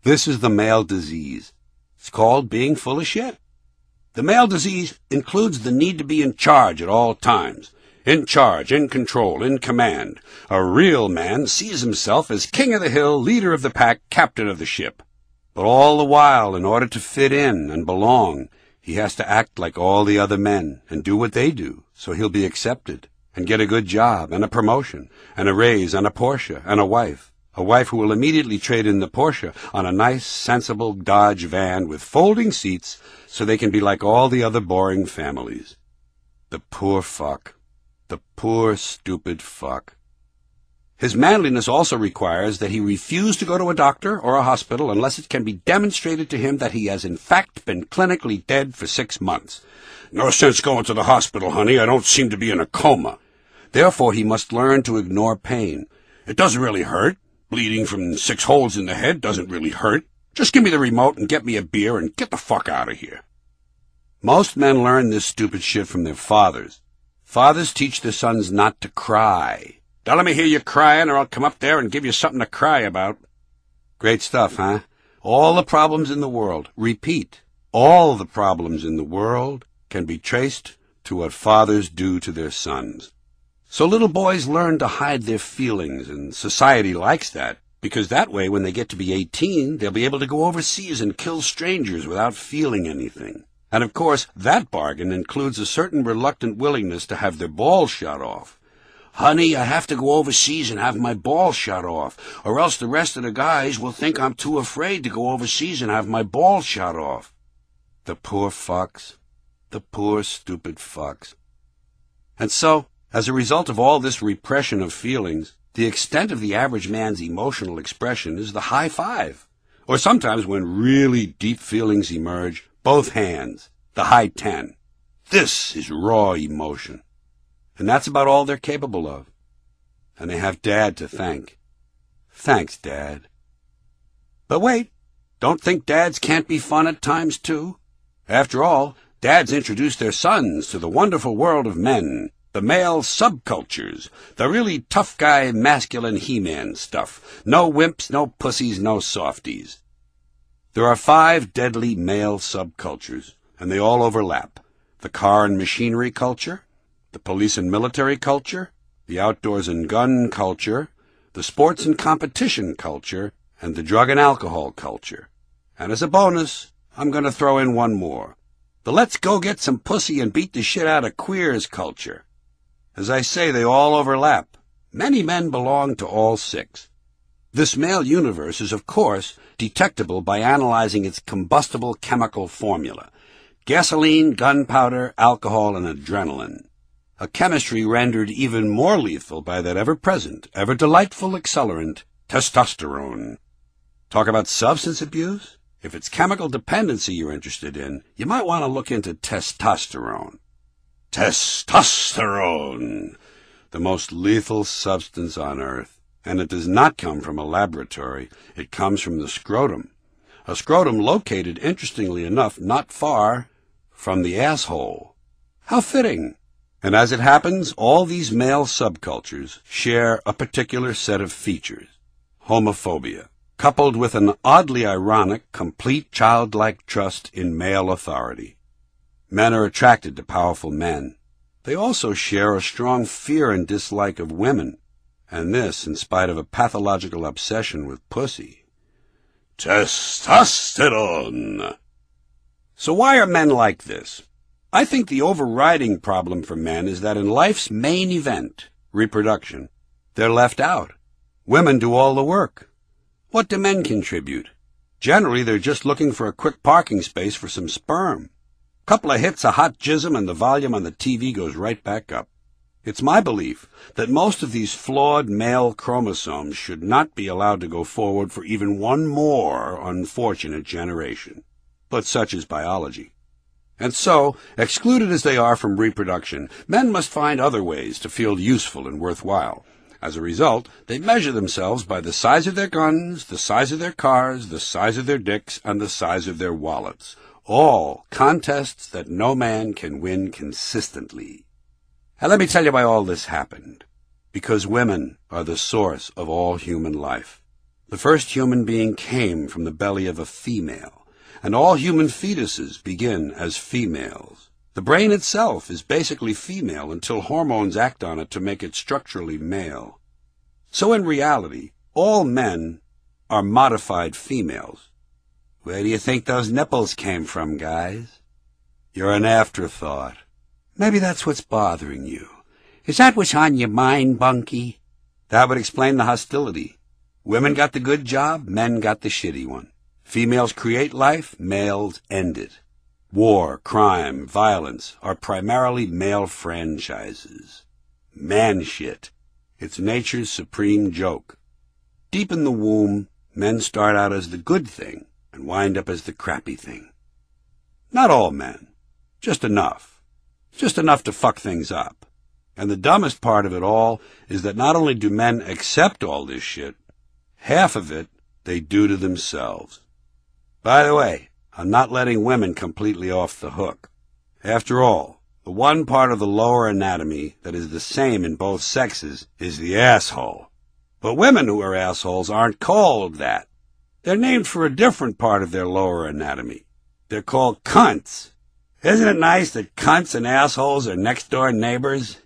This is the male disease. It's called being full of shit. The male disease includes the need to be in charge at all times. In charge, in control, in command. A real man sees himself as king of the hill, leader of the pack, captain of the ship. But all the while, in order to fit in and belong, he has to act like all the other men and do what they do, so he'll be accepted and get a good job and a promotion and a raise and a Porsche and a wife who will immediately trade in the Porsche on a nice, sensible Dodge van with folding seats so they can be like all the other boring families. The poor fuck. The poor, stupid fuck. His manliness also requires that he refuse to go to a doctor or a hospital unless it can be demonstrated to him that he has in fact been clinically dead for 6 months. No sense going to the hospital, honey. I don't seem to be in a coma. Therefore, he must learn to ignore pain. It doesn't really hurt. Bleeding from 6 holes in the head doesn't really hurt. Just give me the remote and get me a beer and get the fuck out of here. Most men learn this stupid shit from their fathers. Fathers teach their sons not to cry. Don't let me hear you crying, or I'll come up there and give you something to cry about. Great stuff, huh? All the problems in the world, repeat, all the problems in the world can be traced to what fathers do to their sons. So little boys learn to hide their feelings, and society likes that, because that way when they get to be 18, they'll be able to go overseas and kill strangers without feeling anything. And of course, that bargain includes a certain reluctant willingness to have their balls shot off. Honey, I have to go overseas and have my balls shot off, or else the rest of the guys will think I'm too afraid to go overseas and have my balls shot off. The poor fucks. The poor, stupid fucks. And so, as a result of all this repression of feelings, the extent of the average man's emotional expression is the high five. Or sometimes when really deep feelings emerge, both hands, the high 10. This is raw emotion. And that's about all they're capable of. And they have Dad to thank. Thanks, Dad. But wait, don't think dads can't be fun at times, too. After all, dads introduce their sons to the wonderful world of men, the male subcultures, the really tough guy, masculine He-Man stuff. No wimps, no pussies, no softies. There are 5 deadly male subcultures, and they all overlap. The car and machinery culture, the police and military culture, the outdoors and gun culture, the sports and competition culture, and the drug and alcohol culture. And as a bonus, I'm going to throw in one more. The let's go get some pussy and beat the shit out of queers culture. As I say, they all overlap. Many men belong to all 6. This male universe is, of course, detectable by analyzing its combustible chemical formula: gasoline, gunpowder, alcohol, and adrenaline. A chemistry rendered even more lethal by that ever-present, ever-delightful accelerant, testosterone. Talk about substance abuse? If it's chemical dependency you're interested in, you might want to look into testosterone. Testosterone! The most lethal substance on Earth. And it does not come from a laboratory. It comes from the scrotum. A scrotum located, interestingly enough, not far from the asshole. How fitting! And as it happens, all these male subcultures share a particular set of features. Homophobia, coupled with an oddly ironic, complete childlike trust in male authority. Men are attracted to powerful men. They also share a strong fear and dislike of women, and this in spite of a pathological obsession with pussy. Testosterone! So why are men like this? I think the overriding problem for men is that in life's main event, reproduction, they're left out. Women do all the work. What do men contribute? Generally, they're just looking for a quick parking space for some sperm. Couple of hits of hot jism and the volume on the TV goes right back up. It's my belief that most of these flawed male chromosomes should not be allowed to go forward for even one more unfortunate generation. But such is biology. And so, excluded as they are from reproduction, men must find other ways to feel useful and worthwhile. As a result, they measure themselves by the size of their guns, the size of their cars, the size of their dicks, and the size of their wallets. All contests that no man can win consistently. And let me tell you why all this happened. Because women are the source of all human life. The first human being came from the belly of a female, and all human fetuses begin as females. The brain itself is basically female until hormones act on it to make it structurally male. So in reality, all men are modified females. Where do you think those nipples came from, guys? You're an afterthought. Maybe that's what's bothering you. Is that what's on your mind, Bunky? That would explain the hostility. Women got the good job, men got the shitty one. Females create life, males end it. War, crime, violence are primarily male franchises. Man shit. It's nature's supreme joke. Deep in the womb, men start out as the good thing and wind up as the crappy thing. Not all men. Just enough. Just enough to fuck things up. And the dumbest part of it all is that not only do men accept all this shit, half of it they do to themselves. By the way, I'm not letting women completely off the hook. After all, the one part of the lower anatomy that is the same in both sexes is the asshole. But women who are assholes aren't called that. They're named for a different part of their lower anatomy. They're called cunts. Isn't it nice that cunts and assholes are next-door neighbors?